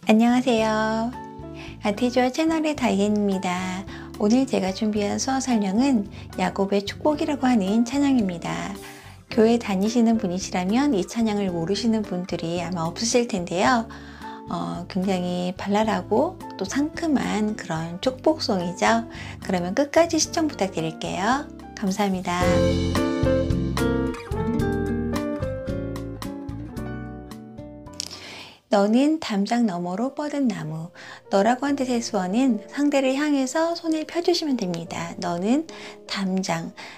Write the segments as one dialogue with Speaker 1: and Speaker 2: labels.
Speaker 1: 안녕하세요. 아티주어 채널의 다이앤입니다. 오늘 제가 준비한 수어 설명은 야곱의 축복이라고 하는 찬양입니다. 교회 다니시는 분이시라면 이 찬양을 모르시는 분들이 아마 없으실 텐데요. 굉장히 발랄하고 또 상큼한 그런 축복송이죠. 그러면 끝까지 시청 부탁드릴게요. 감사합니다. 너는 담장 너머로 뻗은 나무. 너라고 한 뜻의 수어는 상대를 향해서 손을 펴주시면 됩니다. 너는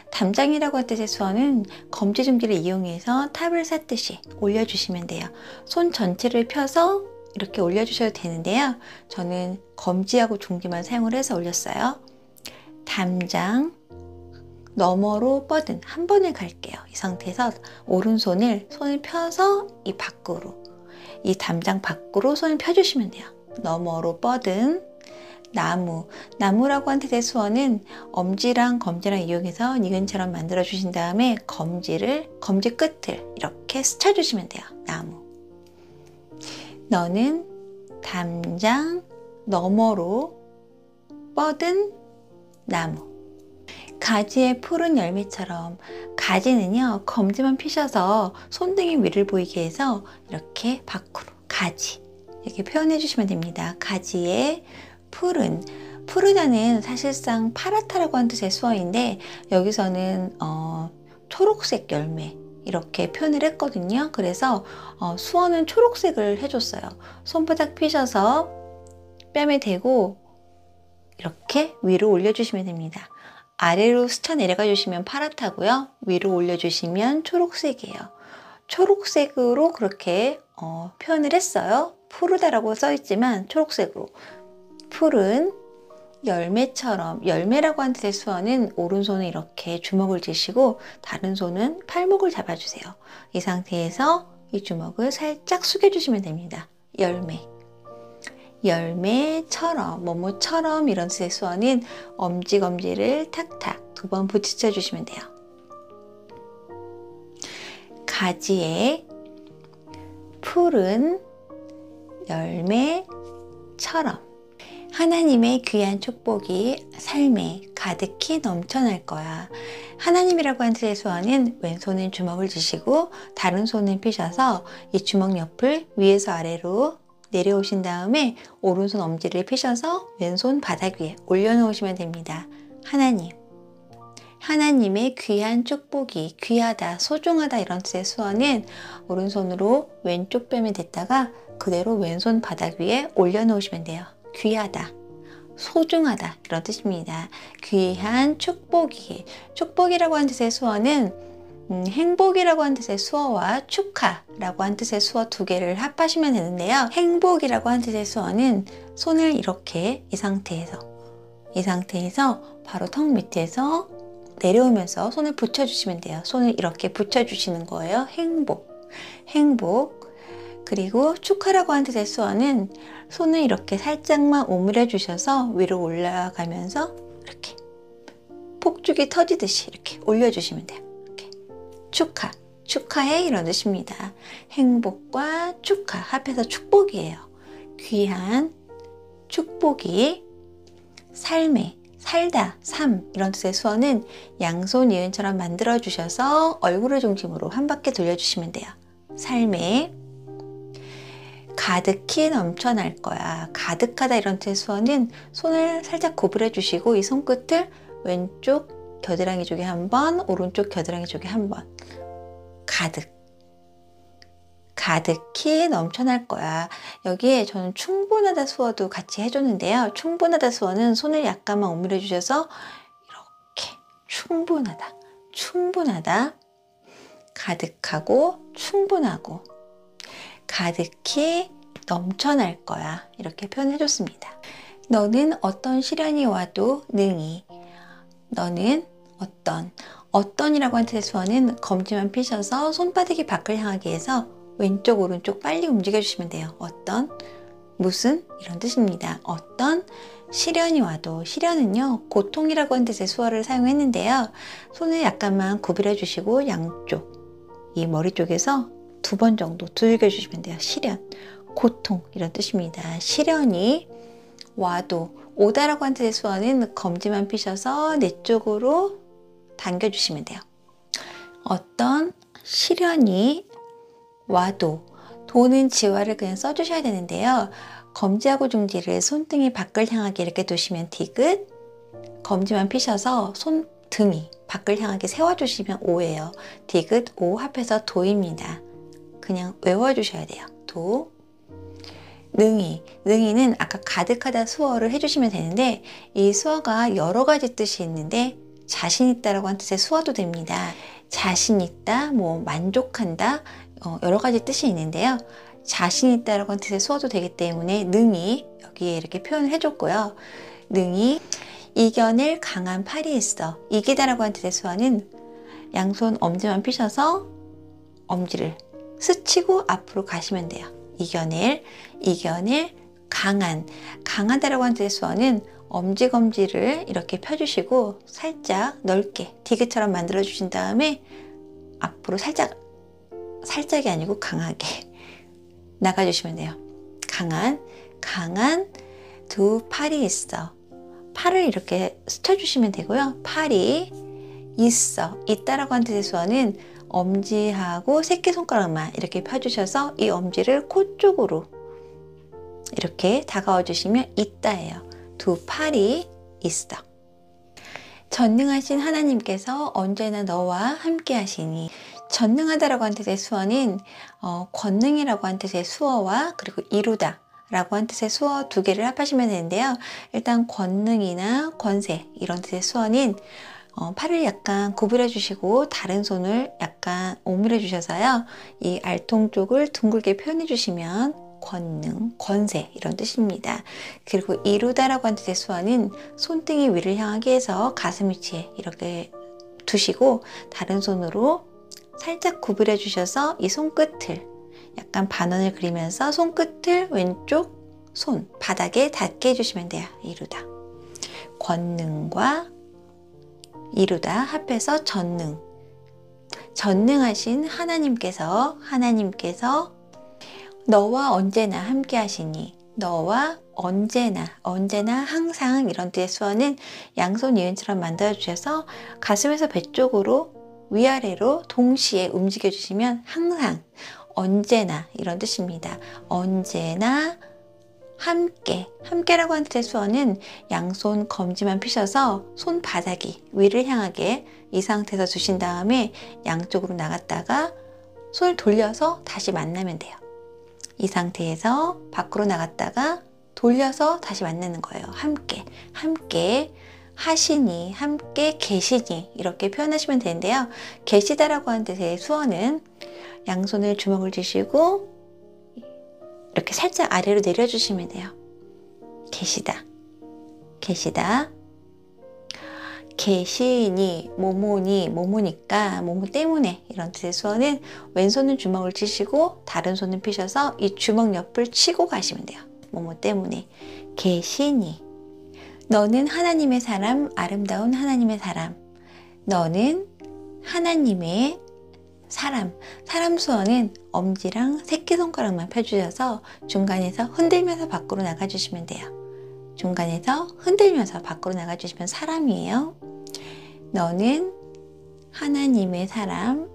Speaker 1: 담장이라고 한 뜻의 수어는 검지중지를 이용해서 탑을 쌓듯이 올려주시면 돼요. 손 전체를 펴서 이렇게 올려주셔도 되는데요. 저는 검지하고 중지만 사용을 해서 올렸어요. 담장 너머로 뻗은 한 번에 갈게요. 이 상태에서 오른손을 손을 펴서 이 담장 밖으로 손을 펴주시면 돼요. 너머로 뻗은 나무라고 한 뜻의 수어는 엄지랑 검지랑 이용해서 니은처럼 만들어 주신 다음에 검지 끝을 이렇게 스쳐주시면 돼요. 나무. 너는 담장 너머로 뻗은 나무. 가지의 푸른 열매처럼, 가지는요 검지만 피셔서 손등이 위를 보이게 해서 이렇게 밖으로 가지 이렇게 표현해 주시면 됩니다. 가지의 푸르다는 사실상 파랗다라고 하는 뜻의 수어인데 여기서는 초록색 열매 이렇게 표현을 했거든요. 그래서 수어는 초록색을 해줬어요. 손바닥 피셔서 뺨에 대고 이렇게 위로 올려주시면 됩니다. 아래로 스쳐 내려가 주시면 파랗다고요. 위로 올려주시면 초록색이에요. 초록색으로 그렇게 표현을 했어요. 푸르다라고 써있지만 초록색으로. 푸른 열매처럼, 열매라고 한 뜻의 수어는 오른손은 이렇게 주먹을 쥐시고 다른 손은 팔목을 잡아주세요. 이 상태에서 이 주먹을 살짝 숙여주시면 됩니다. 열매처럼, 뭐뭐처럼 이런 뜻의 수어는 엄지를 탁탁 2번 부딪혀 주시면 돼요. 가지에 푸른 열매처럼 하나님의 귀한 축복이 삶에 가득히 넘쳐날 거야. 하나님이라고 하는 뜻의 수어는 왼손은 주먹을 쥐시고 다른 손은 피셔서 이 주먹 옆을 위에서 아래로 내려오신 다음에 오른손 엄지를 피셔서 왼손 바닥 위에 올려놓으시면 됩니다. 하나님의 귀한 축복이, 귀하다, 소중하다 이런 뜻의 수어는 오른손으로 왼쪽 뺨에 댔다가 그대로 왼손 바닥 위에 올려놓으시면 돼요. 귀하다, 소중하다 이런 뜻입니다. 귀한 축복이라고 하는 뜻의 수어는 행복이라고 한 뜻의 수어와 축하라고 한 뜻의 수어 2개를 합하시면 되는데요. 행복이라고 한 뜻의 수어는 손을 이렇게 이 상태에서 바로 턱 밑에서 내려오면서 손을 붙여주시면 돼요. 손을 이렇게 붙여주시는 거예요. 행복. 그리고 축하라고 한 뜻의 수어는 손을 이렇게 살짝만 오므려 주셔서 위로 올라가면서 이렇게 폭죽이 터지듯이 이렇게 올려주시면 돼요. 축하해 이런 뜻입니다. 행복과 축하 합해서 축복이에요. 귀한 축복이 삶에 살다, 삶 이런 뜻의 수어는 양손 이은처럼 만들어 주셔서 얼굴을 중심으로 한 바퀴 돌려주시면 돼요. 삶에 가득히 넘쳐날 거야. 가득하다 이런 뜻의 수어는 손을 살짝 구부려 주시고 이 손끝을 왼쪽 겨드랑이 쪽에 한 번, 오른쪽 겨드랑이 쪽에 한 번. 가득히 넘쳐날 거야. 여기에 저는 충분하다 수어도 같이 해줬는데요. 충분하다 수어는 손을 약간만 오므려 주셔서 이렇게 충분하다. 가득하고 충분하고 가득히 넘쳐날 거야. 이렇게 표현해줬습니다. 너는 어떤 시련이 와도 능히. 너는 어떤이라고 한 뜻의 수어는 검지만 피셔서 손바닥이 밖을 향하게 해서 왼쪽 오른쪽 빨리 움직여 주시면 돼요. 무슨 이런 뜻입니다. 어떤 시련이 와도, 시련은요 고통이라고 하는 뜻의 수어를 사용했는데요. 손을 약간만 구부려 주시고 양쪽 이 머리 쪽에서 2번 정도 두들겨 주시면 돼요. 시련, 고통 이런 뜻입니다. 시련이 와도 오다라고 하는 뜻의 수어는 검지만 피셔서 내 쪽으로 당겨주시면 돼요. 어떤 시련이 와도 도는 지화를 그냥 써주셔야 되는데요. 검지하고 중지를 손등이 밖을 향하게 이렇게 두시면 디귿, 검지만 피셔서 손등이 밖을 향하게 세워주시면 오예요. 디귿, 오 합해서 도입니다. 그냥 외워주셔야 돼요. 도. 능이, 능이는 아까 가득하다 수어를 해주시면 되는데 이 수어가 여러 가지 뜻이 있는데 자신 있다라고 하는 뜻의 수어도 됩니다. 자신 있다, 뭐 만족한다, 여러 가지 뜻이 있는데요. 자신 있다라고 하는 뜻의 수어도 되기 때문에 능이 여기에 이렇게 표현을 해줬고요. 능이 이겨낼 강한 팔이 있어. 이기다라고 하는 뜻의 수어는 양손 엄지만 피셔서 엄지를 스치고 앞으로 가시면 돼요. 이겨낼 강하다라고 하는 뜻의 수어는 엄지검지를 이렇게 펴주시고 살짝 넓게 디귿처럼 만들어 주신 다음에 앞으로 살짝이 아니고 강하게 나가주시면 돼요. 강한 두 팔이 있어. 팔을 이렇게 스쳐주시면 되고요. 팔이 있다라고 하는 뜻의 수어는 엄지하고 새끼손가락만 이렇게 펴주셔서 이 엄지를 코 쪽으로 이렇게 다가와 주시면 있다예요. 두 팔이 있어. 전능하신 하나님께서 언제나 너와 함께 하시니. 전능하다라고 하는 뜻의 수어는 권능이라고 하는 뜻의 수어와 그리고 이루다 라고 하는 뜻의 수어 두 개를 합하시면 되는데요. 일단 권능이나 권세 이런 뜻의 수어는 팔을 약간 구부려 주시고 다른 손을 약간 오므려 주셔서요. 이 알통 쪽을 둥글게 표현해 주시면 권능, 권세 이런 뜻입니다. 그리고 이루다라고 하는 뜻의 수어는 손등이 위를 향하게 해서 가슴 위치에 이렇게 두시고 다른 손으로 살짝 구부려 주셔서 이 손끝을 약간 반원을 그리면서 손끝을 왼쪽 손 바닥에 닿게 해주시면 돼요. 이루다. 권능과 이루다 합해서 전능. 전능하신 하나님께서 너와 언제나 함께 하시니. 너와 언제나 항상 이런 뜻의 수어는 양손 이은처럼 만들어 주셔서 가슴에서 배 쪽으로 위아래로 동시에 움직여 주시면 항상 언제나 이런 뜻입니다. 언제나 함께라고 하는 뜻의 수어는 양손 검지만 피셔서 손바닥이 위를 향하게 이 상태에서 두신 다음에 양쪽으로 나갔다가 손을 돌려서 다시 만나면 돼요. 이 상태에서 밖으로 나갔다가 돌려서 다시 만나는 거예요. 함께 하시니, 함께 계시니 이렇게 표현하시면 되는데요. 계시다라고 하는 뜻의 수어는 양손을 주먹을 쥐시고 이렇게 살짝 아래로 내려주시면 돼요. 계시다. 계시니, 모모니까, 모모 때문에 이런 뜻의 수어는 왼손은 주먹을 쥐시고 다른 손을 피셔서 이 주먹 옆을 치고 가시면 돼요. 모모 때문에. 계시니. 너는 하나님의 사람, 아름다운 하나님의 사람. 너는 하나님의 사람 수어는 엄지랑 새끼손가락만 펴주셔서 중간에서 흔들면서 밖으로 나가주시면 돼요. 중간에서 흔들면서 밖으로 나가주시면 사람이에요. 너는 하나님의 사람,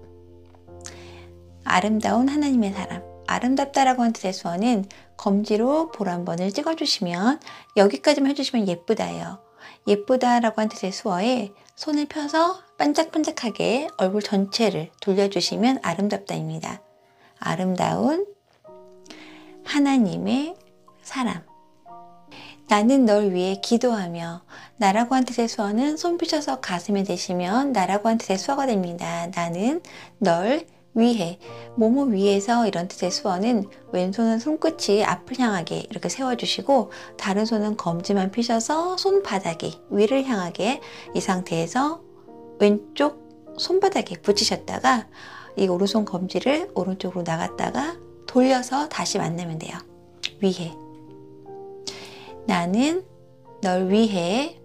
Speaker 1: 아름다운 하나님의 사람. 아름답다라고 하는 뜻의 수어는 검지로 볼 한 번을 찍어주시면 여기까지만 해주시면 예쁘다예요. 예쁘다라고 하는 뜻의 수어에 손을 펴서 반짝반짝하게 얼굴 전체를 돌려주시면 아름답다입니다. 아름다운 하나님의 사람. 나는 널 위해 기도하며. 나라고 한 뜻의 수어는 손 펴셔서 가슴에 대시면 나라고 한 뜻의 수어가 됩니다. 나는 널 위해, 모모 위에서 이런 뜻의 수어는 왼손은 손끝이 앞을 향하게 이렇게 세워주시고 다른 손은 검지만 피셔서 손바닥이 위를 향하게 이 상태에서 왼쪽 손바닥에 붙이셨다가 이 오른손 검지를 오른쪽으로 나갔다가 돌려서 다시 만나면 돼요. 위해. 나는 널 위해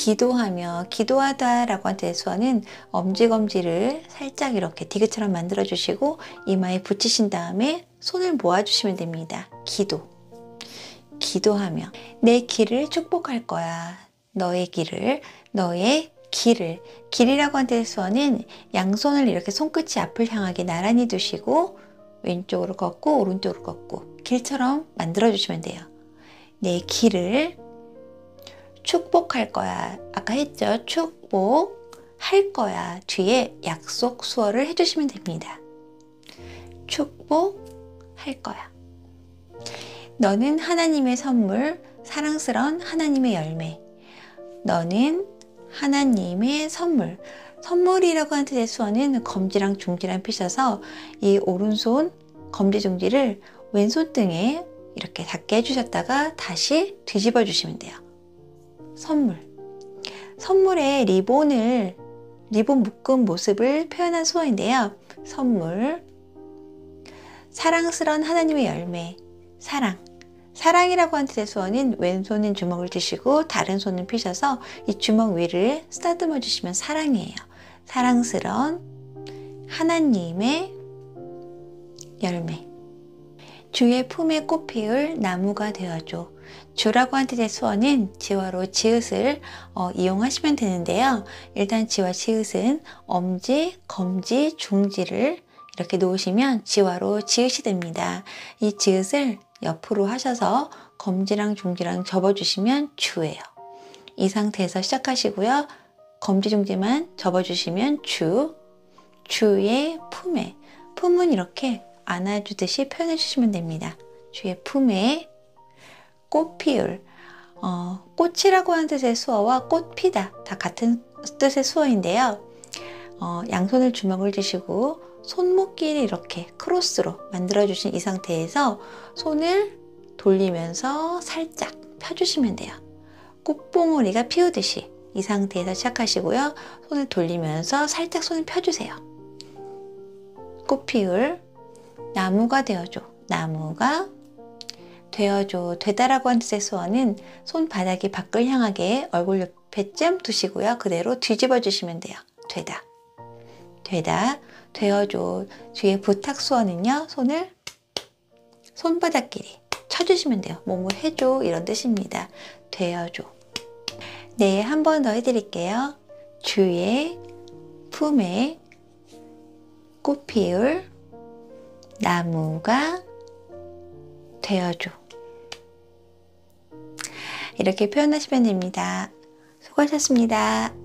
Speaker 1: 기도하며, 기도하다 라고 한 대수어는 엄지검지를 살짝 이렇게 디귿처럼 만들어 주시고 이마에 붙이신 다음에 손을 모아 주시면 됩니다. 기도하며 내 길을 축복할 거야. 너의 길을, 너의 길이라고 한 대수어는 양손을 이렇게 손끝이 앞을 향하게 나란히 두시고 왼쪽으로 걷고 오른쪽으로 걷고 길처럼 만들어 주시면 돼요. 내 길을 축복할 거야. 아까 했죠? 축복할 거야. 뒤에 약속 수어를 해주시면 됩니다. 축복할 거야. 너는 하나님의 선물, 사랑스러운 하나님의 열매. 너는 하나님의 선물. 선물이라고 하는 뜻의 수어는 검지랑 중지랑 피셔서 이 오른손 검지중지를 왼손 등에 이렇게 닿게 해주셨다가 다시 뒤집어 주시면 돼요. 선물에 리본 묶은 모습을 표현한 수어인데요. 선물, 사랑스러운 하나님의 열매, 사랑이라고 하는 뜻의 수어는 왼손은 주먹을 드시고 다른 손은 피셔서 이 주먹 위를 쓰다듬어 주시면 사랑이에요. 사랑스러운 하나님의 열매. 주의 품에 꽃 피울 나무가 되어줘. 주라고 한 뜻의 수어는 지화로 지읒을 이용하시면 되는데요. 일단 지와 지읒은 엄지, 검지, 중지를 이렇게 놓으시면 지화로 지읒이 됩니다. 이 지읒을 옆으로 하셔서 검지랑 중지랑 접어주시면 주예요. 이 상태에서 시작하시고요. 검지, 중지만 접어주시면 주의 품은 이렇게 안아주듯이 표현해 주시면 됩니다. 주의 품에 꽃 피울, 꽃이라고 하는 뜻의 수어와 꽃 피다 다 같은 뜻의 수어인데요. 양손을 주먹을 쥐시고 손목끼리 이렇게 크로스로 만들어 주신 이 상태에서 손을 돌리면서 살짝 펴주시면 돼요. 꽃봉오리가 피우듯이 이 상태에서 시작하시고요. 손을 돌리면서 살짝 손을 펴주세요. 꽃 피울 나무가 되어줘. 나무가 되어줘. 되다라고 하는 뜻의 수어는 손바닥이 밖을 향하게 얼굴 옆에쯤 두시고요. 그대로 뒤집어 주시면 돼요. 되다, 되어줘. 뒤에 부탁 수어는요. 손을 손바닥끼리 쳐주시면 돼요. 뭐뭐 해줘 이런 뜻입니다. 되어줘. 네, 한 번 더 해드릴게요. 주의 품에 꽃 피울 나무가 되어줘. 이렇게 표현하시면 됩니다. 수고하셨습니다.